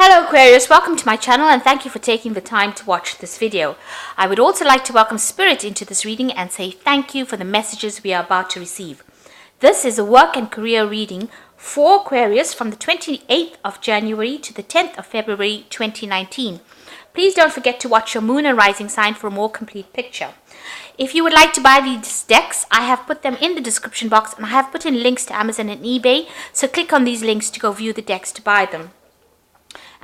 Hello Aquarius, welcome to my channel and thank you for taking the time to watch this video. I would also like to welcome Spirit into this reading and say thank you for the messages we are about to receive. This is a work and career reading for Aquarius from the 28th of January to the 10th of February 2019. Please don't forget to watch your moon and rising sign for a more complete picture. If you would like to buy these decks, I have put them in the description box and I have put in links to Amazon and eBay, so click on these links to go view the decks to buy them.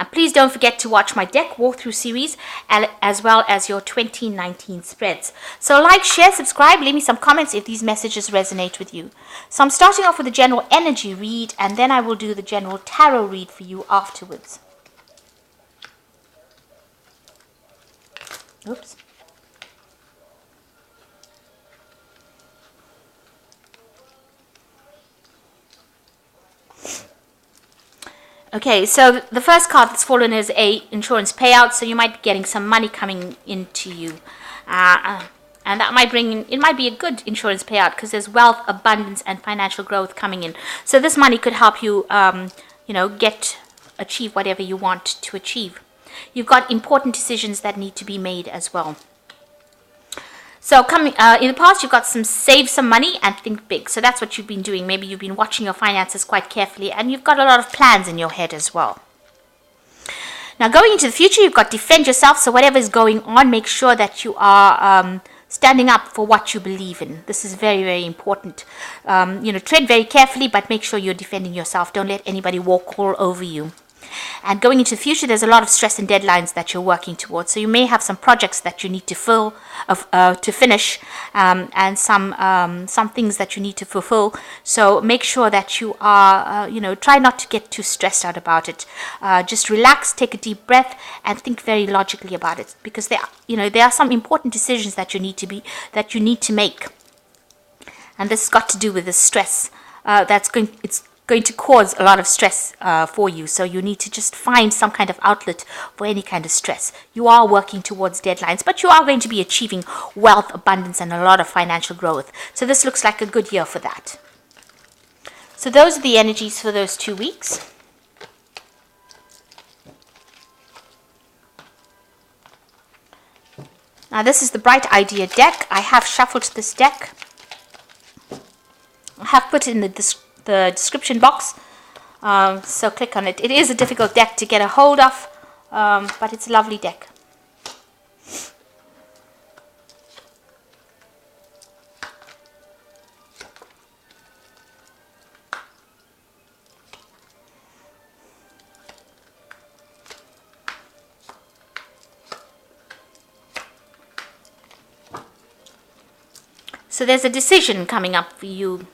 And please don't forget to watch my deck walkthrough series as well as your 2019 spreads. So like, share, subscribe, leave me some comments if these messages resonate with you. So I'm starting off with a general energy read and then I will do the general tarot read for you afterwards. Oops. Okay, so the first card that's fallen is a insurance payout, so you might be getting some money coming into you. And that might it might be a good insurance payout because there's wealth, abundance, and financial growth coming in. So this money could help you, achieve whatever you want to achieve. You've got important decisions that need to be made as well. So in the past, you've got save some money and think big. So that's what you've been doing. Maybe you've been watching your finances quite carefully and you've got a lot of plans in your head as well. Now going into the future, you've got defend yourself. So whatever is going on, make sure that you are standing up for what you believe in. This is very, very important. Tread very carefully, but make sure you're defending yourself. Don't let anybody walk all over you. And going into the future, there's a lot of stress and deadlines that you're working towards. So you may have some projects that you need to finish, and some things that you need to fulfill. So make sure that you are, try not to get too stressed out about it. Just relax, take a deep breath, and think very logically about it, because there are some important decisions that you need to make, and this has got to do with the stress it's going to cause a lot of stress for you. So you need to just find some kind of outlet for any kind of stress. You are working towards deadlines, but you are going to be achieving wealth, abundance, and a lot of financial growth. So this looks like a good year for that. So those are the energies for those 2 weeks. Now this is the Bright Idea deck. I have shuffled this deck. I have put it in the description box, so click on it. It is a difficult deck to get a hold of, but it's a lovely deck. So there's a decision coming up for you.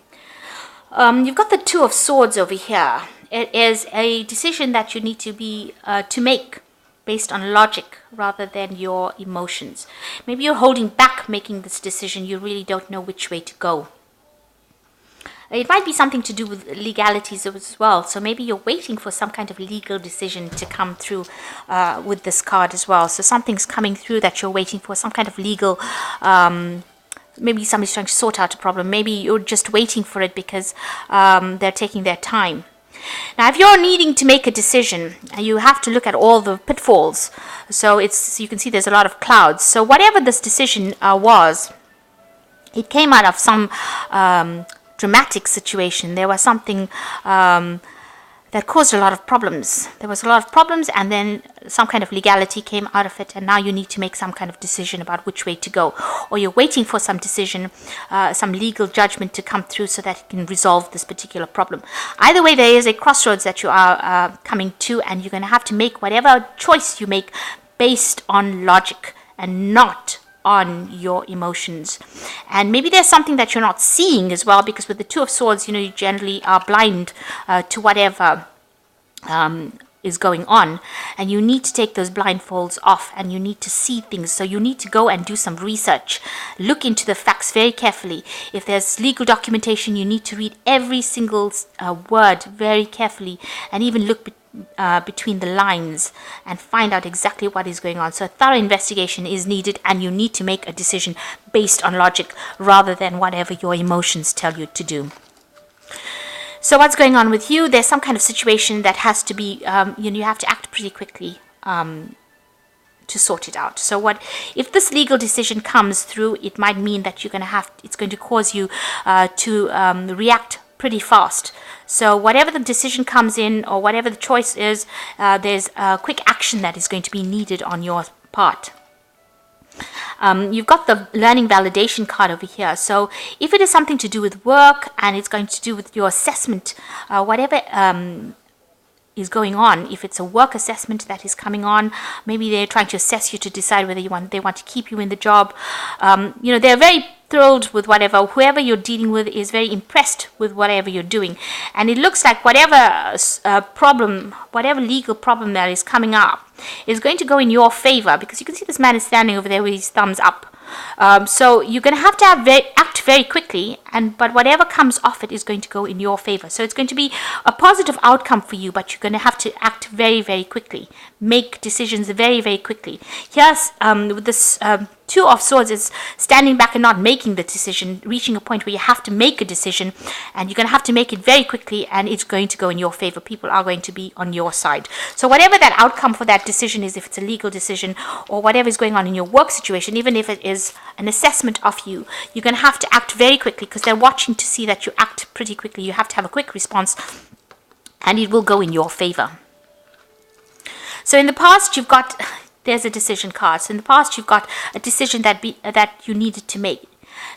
You've got the Two of Swords over here. It is a decision that you need to make based on logic rather than your emotions. Maybe you're holding back making this decision. You really don't know which way to go. It might be something to do with legalities as well. So maybe you're waiting for some kind of legal decision to come through with this card as well. So something's coming through that you're waiting for, some kind of legal maybe somebody's trying to sort out a problem. Maybe you're just waiting for it because they're taking their time. Now, if you're needing to make a decision, you have to look at all the pitfalls. So you can see there's a lot of clouds. So whatever this decision was, it came out of some dramatic situation. There was something that caused a lot of problems. There was a lot of problems, and then some kind of legality came out of it, and now you need to make some kind of decision about which way to go. Or you're waiting for some decision, some legal judgment to come through so that it can resolve this particular problem. Either way, there is a crossroads that you are coming to, and you're going to have to make whatever choice you make based on logic and not on your emotions. And maybe there's something that you're not seeing as well, because with the Two of Swords, you generally are blind to whatever is going on, and you need to take those blindfolds off and you need to see things. So you need to go and do some research, look into the facts very carefully. If there's legal documentation, you need to read every single word very carefully, and even look between the lines and find out exactly what is going on. So a thorough investigation is needed, and you need to make a decision based on logic rather than whatever your emotions tell you to do. So what's going on with you? There's some kind of situation that has to be, you have to act pretty quickly to sort it out. So what if this legal decision comes through? It might mean that it's going to cause you to react pretty fast. So whatever the decision comes in, or whatever the choice is, there's a quick action that is going to be needed on your part. You've got the learning validation card over here. So if it is something to do with work, and it's going to do with your assessment, whatever is going on, if it's a work assessment that is coming on, maybe they're trying to assess you to decide whether they want to keep you in the job. They're very thrilled with whoever you're dealing with is very impressed with whatever you're doing, and it looks like whatever legal problem that is coming up is going to go in your favor, because you can see this man is standing over there with his thumbs up. So you're going to have to act very quickly, but whatever comes off it is going to go in your favor. So it's going to be a positive outcome for you, but you're going to have to act very, very quickly, make decisions very, very quickly. Here's with this Two of Swords is standing back and not making the decision, reaching a point where you have to make a decision, and you're going to have to make it very quickly, and it's going to go in your favor. People are going to be on your side. So whatever that outcome for that decision is, if it's a legal decision or whatever is going on in your work situation, even if it is an assessment of you, you're going to have to act very quickly, because they're watching to see that you act pretty quickly. You have to have a quick response, and it will go in your favor. So in the past, there's a decision card. So in the past, you've got a decision that you needed to make.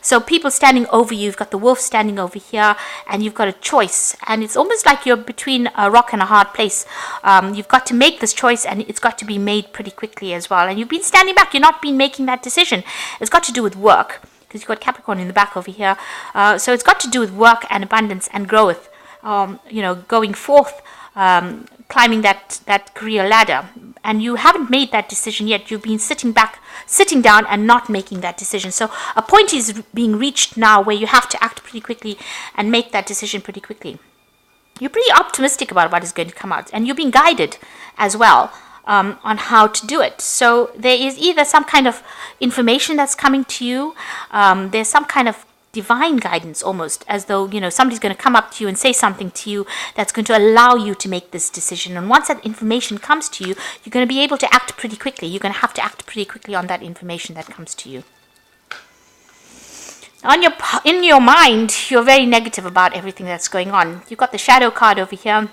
So people standing over you, you've got the wolf standing over here, and you've got a choice. And it's almost like you're between a rock and a hard place. You've got to make this choice, and it's got to be made pretty quickly as well. And you've been standing back. You've not been making that decision. It's got to do with work, because you've got Capricorn in the back over here. So it's got to do with work and abundance and growth. Going forth, climbing that career ladder. And you haven't made that decision yet. You've been sitting down and not making that decision. So a point is being reached now where you have to act pretty quickly and make that decision pretty quickly. You're pretty optimistic about what is going to come out, and you're being guided as well on how to do it. So there is either some kind of information that's coming to you. There's some kind of divine guidance, almost as though somebody's going to come up to you and say something to you that's going to allow you to make this decision. And once that information comes to you, you're going to be able to act pretty quickly. You're going to have to act pretty quickly on that information that comes to you. In your mind, you're very negative about everything that's going on. You've got the shadow card over here,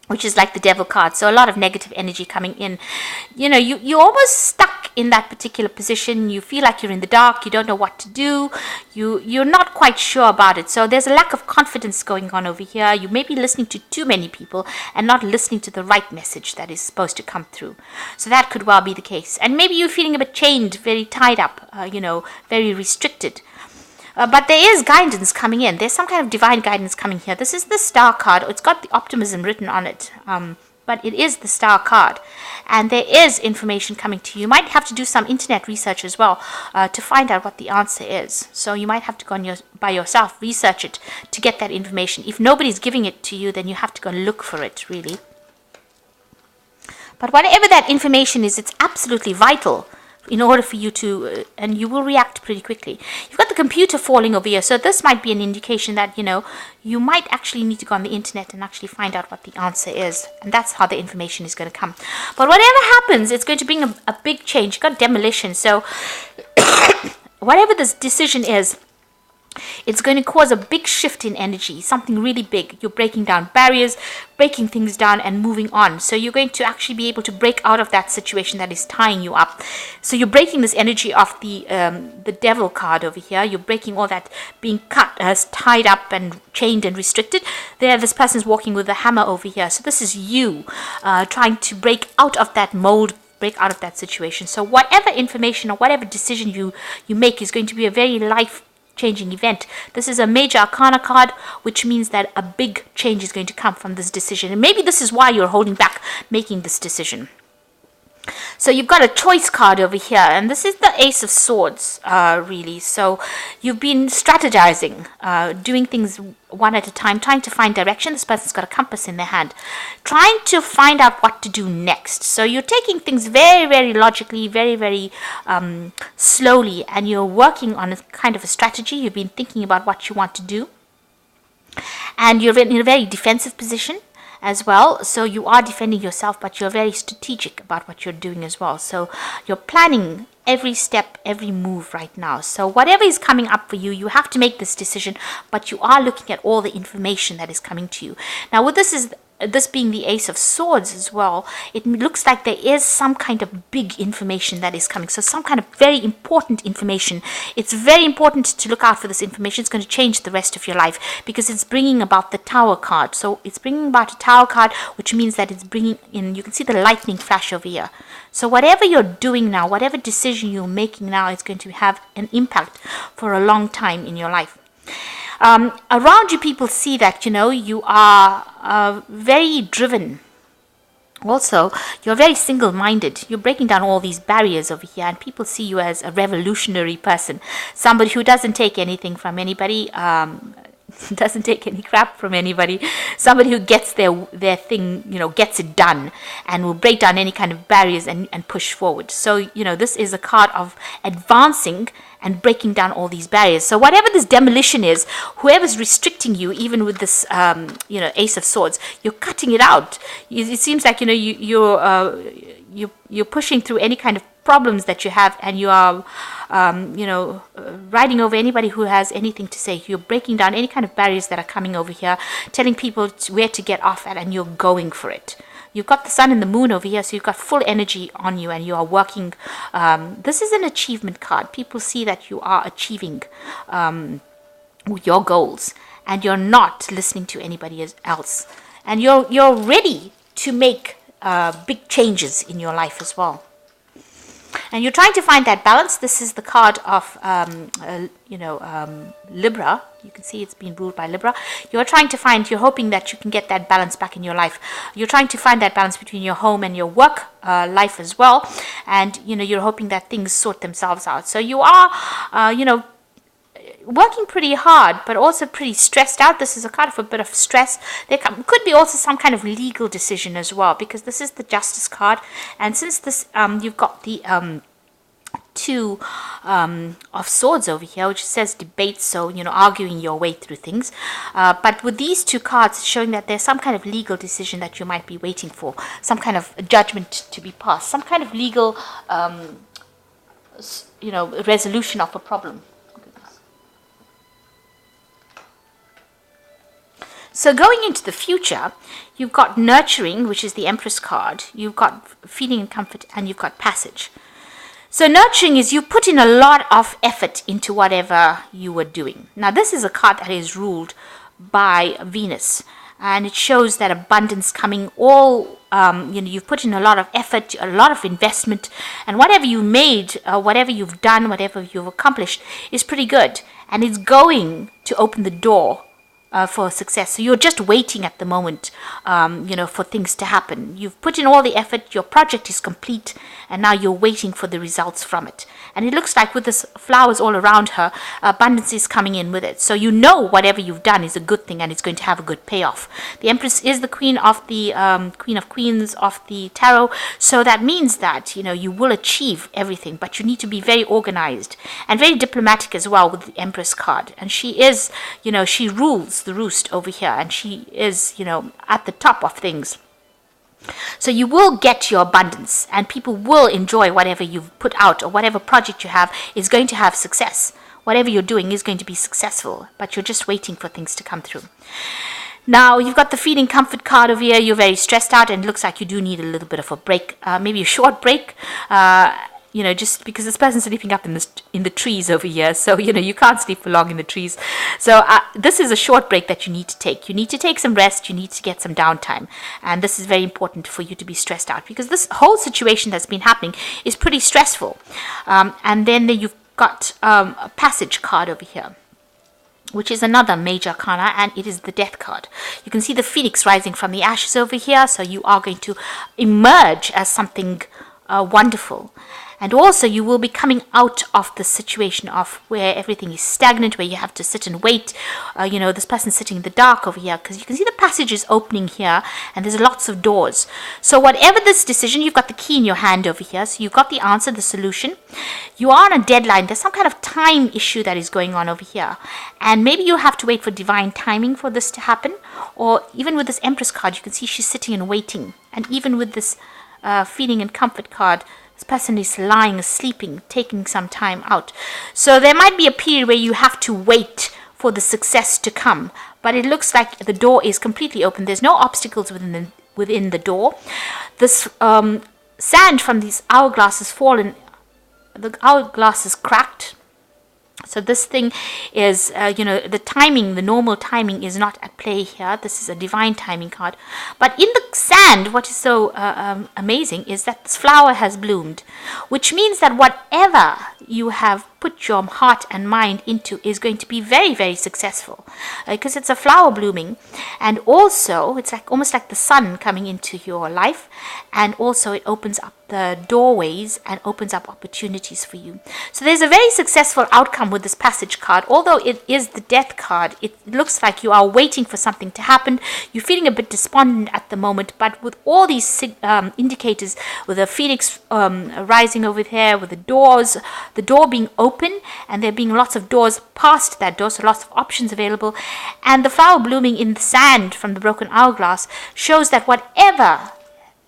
which is like the devil card. So a lot of negative energy coming in. You're almost stuck in that particular position. You feel like you're in the dark. You don't know what to do. You're not quite sure about it. So there's a lack of confidence going on over here. You may be listening to too many people and not listening to the right message that is supposed to come through. So that could well be the case. And maybe you're feeling a bit chained, very tied up, very restricted. But there is guidance coming in. There's some kind of divine guidance coming here. This is the Star card. It's got the optimism written on it, but it is the Star card. And there is information coming to you. You might have to do some internet research as well to find out what the answer is. So you might have to go by yourself, research it to get that information. If nobody's giving it to you, then you have to go and look for it, really. But whatever that information is, it's absolutely vital in order for you to, and you will react pretty quickly. You've got the computer falling over here, so this might be an indication that, you might actually need to go on the internet and actually find out what the answer is, and that's how the information is going to come. But whatever happens, it's going to bring a big change. You've got demolition, so whatever this decision is, it's going to cause a big shift in energy, something really big. You're breaking down barriers, breaking things down and moving on. So you're going to actually be able to break out of that situation that is tying you up. So you're breaking this energy of the devil card over here. You're breaking all that being cut, tied up and chained and restricted. This person's walking with a hammer over here. So this is you trying to break out of that mold, break out of that situation. So whatever information or whatever decision you make is going to be a very life-changing event. This is a major arcana card, which means that a big change is going to come from this decision. And maybe this is why you're holding back making this decision. So you've got a choice card over here, and this is the Ace of Swords, really. So you've been strategizing, doing things one at a time, trying to find direction. This person's got a compass in their hand, trying to find out what to do next. So you're taking things very, very logically, very, very slowly, and you're working on a kind of a strategy. You've been thinking about what you want to do. And you're in a very defensive position as well. So you are defending yourself, but you're very strategic about what you're doing as well. So you're planning every step, every move right now. So whatever is coming up for you, you have to make this decision, but you are looking at all the information that is coming to you. Now, with this being the Ace of Swords as well, it looks like there is some kind of big information that is coming. So some kind of very important information. It's very important to look out for this information. It's going to change the rest of your life because it's bringing about the Tower card. So it's bringing about a Tower card, which means that it's bringing in, you can see the lightning flash over here. So whatever you're doing now, whatever decision you're making now is going to have an impact for a long time in your life. Around you, people see that, you are very driven. Also, you're very single-minded. You're breaking down all these barriers over here, and people see you as a revolutionary person, somebody who doesn't take anything from anybody, doesn't take any crap from anybody, somebody who gets their thing, gets it done, and will break down any kind of barriers and push forward. So, this is a card of advancing and breaking down all these barriers. So whatever this demolition is, whoever's restricting you, even with this, Ace of Swords, you're cutting it out. It seems like, you're pushing through any kind of problems that you have, and you are, riding over anybody who has anything to say. You're breaking down any kind of barriers that are coming over here, telling people where to get off at, and you're going for it. You've got the sun and the moon over here, so you've got full energy on you, and you are working. This is an achievement card. People see that you are achieving your goals, and you're not listening to anybody else, and you're ready to make big changes in your life as well. And you're trying to find that balance. This is the card of, Libra. You can see it's been ruled by Libra. You're hoping that you can get that balance back in your life. You're trying to find that balance between your home and your work life as well. And, you're hoping that things sort themselves out. So you are, working pretty hard, but also pretty stressed out. This is a kind of a bit of stress. There could be also some kind of legal decision as well, because this is the Justice card, and since this you've got the Two of Swords over here, which says debate, so arguing your way through things, but with these two cards, it's showing that there's some kind of legal decision that you might be waiting for, some kind of judgment to be passed, some kind of legal resolution of a problem. So going into the future, you've got nurturing, which is the Empress card. You've got feeding and comfort, and you've got passage. So nurturing is you put in a lot of effort into whatever you were doing. Now, this is a card that is ruled by Venus, and it shows that abundance coming. You've put in a lot of effort, a lot of investment, and whatever you made, whatever you've done, whatever you've accomplished is pretty good, and it's going to open the door for success. So you're just waiting at the moment, for things to happen. You've put in all the effort, your project is complete, and now you're waiting for the results from it. And it looks like with this flowers all around her, abundance is coming in with it. So whatever you've done is a good thing, and it's going to have a good payoff. The Empress is the Queen of the Queen of Queens of the Tarot. So that means that, you will achieve everything, but you need to be very organized and very diplomatic as well with the Empress card. And she is, she rules the roost over here, and she is, at the top of things. So you will get your abundance, and people will enjoy whatever you've put out, or whatever project you have is going to have success. Whatever you're doing is going to be successful, but you're just waiting for things to come through. Now, you've got the feeding comfort card over here. You're very stressed out, and it looks like you do need a little bit of a break, maybe a short break, just because this person's sleeping up in the trees over here. So, you can't sleep for long in the trees. So this is a short break that you need to take. You need to take some rest. You need to get some downtime. And this is very important for you to be stressed out, because this whole situation that's been happening is pretty stressful. And then you've got a passage card over here, which is another major arcana, and it is the Death card. You can see the phoenix rising from the ashes over here. So you are going to emerge as something wonderful. And also you will be coming out of the situation of where everything is stagnant, where you have to sit and wait. This person's sitting in the dark over here, because you can see the passage is opening here and there's lots of doors. So whatever this decision, you've got the key in your hand over here. So you've got the answer, the solution. You are on a deadline. There's some kind of time issue that is going on over here. And maybe you have to wait for divine timing for this to happen. Or even with this Empress card, you can see she's sitting and waiting. And even with this feeling and comfort card, this person is lying, sleeping, taking some time out. So there might be a period where you have to wait for the success to come. But it looks like the door is completely open. There's no obstacles within the door. This sand from these hourglass has fallen. The hourglass is cracked. So this thing is, the timing, the normal timing is not at play here. This is a divine timing card. But in the sand, what is so amazing is that this flower has bloomed, which means that whatever you have put your heart and mind into is going to be very, very successful, because it's a flower blooming. And also it's like almost like the sun coming into your life, and also it opens up the doorways and opens up opportunities for you. So there's a very successful outcome with this passage card. Although it is the death card, it looks like you are waiting for something to happen. You're feeling a bit despondent at the moment, but with all these indicators, with the phoenix rising over here, with the door being open, and there being lots of doors past that door, so lots of options available, and the flower blooming in the sand from the broken hourglass, shows that whatever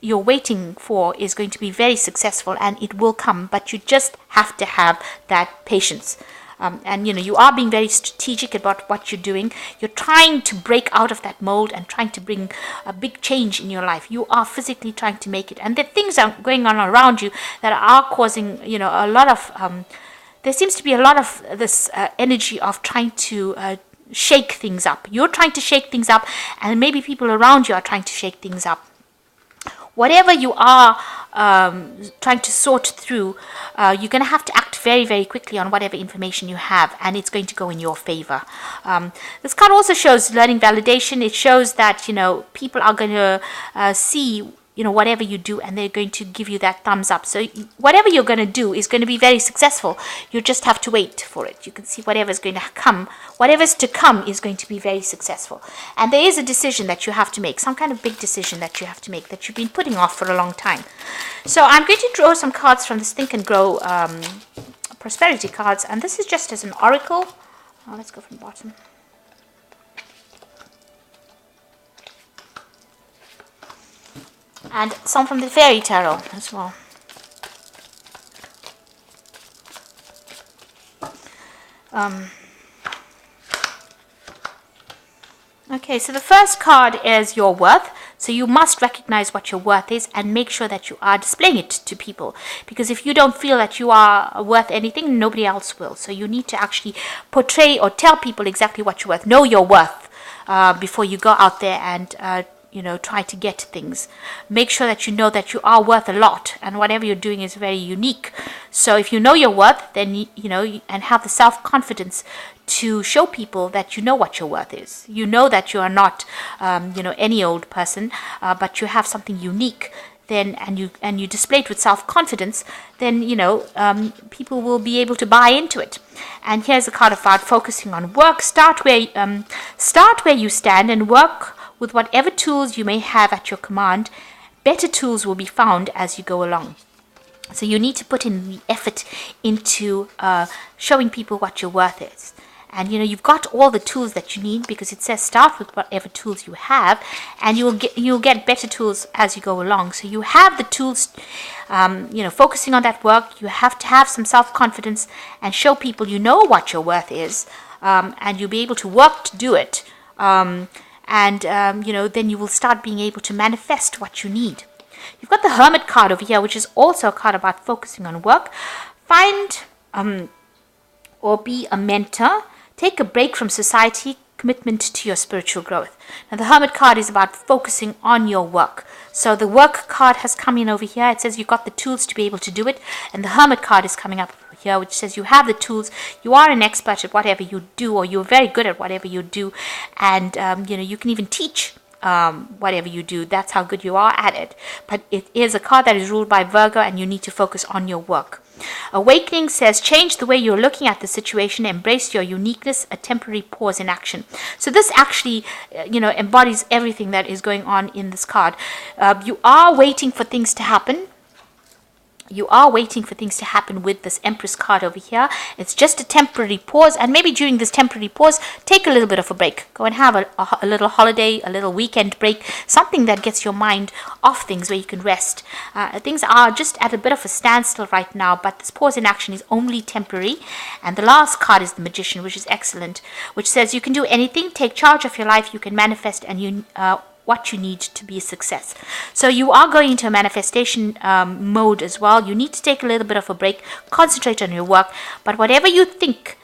you're waiting for is going to be very successful, and it will come, but you just have to have that patience. And you are being very strategic about what you're doing. You're trying to break out of that mold and trying to bring a big change in your life. You are physically trying to make it, and there are things are going on around you that are causing a lot of there seems to be a lot of this energy of trying to shake things up. You're trying to shake things up, and maybe people around you are trying to shake things up. Whatever you are trying to sort through, you're going to have to act very, very quickly on whatever information you have, and it's going to go in your favor. This card also shows learning validation. It shows that, people are going to see whatever you do, and they're going to give you that thumbs up. So whatever you're going to do is going to be very successful. You just have to wait for it. You can see whatever's going to come, whatever's to come is going to be very successful. And there is a decision that you have to make, some kind of big decision that you have to make, that you've been putting off for a long time. So I'm going to draw some cards from this Think and Grow prosperity cards, and this is just as an oracle. Let's go from the bottom. And some from the fairy tarot as well. Okay, so the first card is your worth. So you must recognize what your worth is and make sure that you are displaying it to people. Because if you don't feel that you are worth anything, nobody else will. So you need to actually portray or tell people exactly what you're worth. Know your worth before you go out there and try to get things. Make sure that you know that you are worth a lot, and whatever you're doing is very unique. So if you know your worth, then and have the self-confidence to show people that you know what your worth is. You know that you are not any old person, but you have something unique. Then and you display it with self-confidence, then people will be able to buy into it. And here's a card about focusing on work. Start where you stand and work with whatever tools you may have at your command. Better tools will be found as you go along. So you need to put in the effort into showing people what your worth is. And you've got all the tools that you need, because it says start with whatever tools you have, and you'll get better tools as you go along. So you have the tools, focusing on that work. You have to have some self-confidence and show people you know what your worth is, and you'll be able to work to do it. Then you will start being able to manifest what you need. You've got the Hermit card over here, which is also a card about focusing on work. Find or be a mentor. Take a break from society, commitment to your spiritual growth. Now, the Hermit card is about focusing on your work. So the work card has come in over here. It says you've got the tools to be able to do it. And the Hermit card is coming up here, which says you have the tools. You are an expert at whatever you do, or you're very good at whatever you do. And, you can even teach whatever you do. That's how good you are at it. But it is a card that is ruled by Virgo, and you need to focus on your work. Awakening says change the way you're looking at the situation, embrace your uniqueness, a temporary pause in action. So this actually, embodies everything that is going on in this card. You are waiting for things to happen. You are waiting for things to happen with this Empress card over here. It's just a temporary pause, and maybe during this temporary pause, take a little bit of a break. Go and have a little holiday, a little weekend break, something that gets your mind off things where you can rest. Things are just at a bit of a standstill right now, but this pause in action is only temporary. And the last card is the Magician, which is excellent, which says you can do anything, take charge of your life, you can manifest, and what you need to be a success. So you are going into a manifestation mode as well. You need to take a little bit of a break, concentrate on your work, but whatever you think,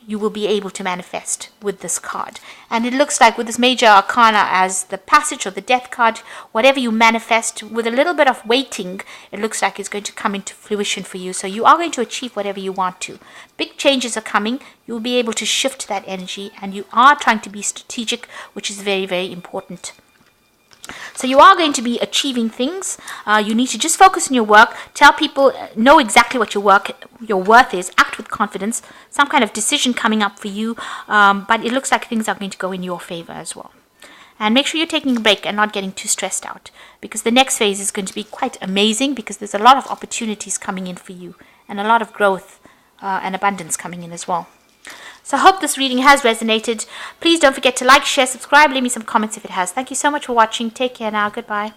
you will be able to manifest with this card. And it looks like with this major arcana as the passage or the death card, whatever you manifest with a little bit of waiting, it looks like it's going to come into fruition for you. So you are going to achieve whatever you want to. Big changes are coming. You'll be able to shift that energy, and you are trying to be strategic, which is very, very important. So you are going to be achieving things. You need to just focus on your work. Tell people, know exactly what your worth is. Act with confidence. Some kind of decision coming up for you. But it looks like things are going to go in your favor as well. And make sure you're taking a break and not getting too stressed out, because the next phase is going to be quite amazing, because there's a lot of opportunities coming in for you, and a lot of growth and abundance coming in as well. So I hope this reading has resonated. Please don't forget to like, share, subscribe, leave me some comments if it has. Thank you so much for watching. Take care now. Goodbye.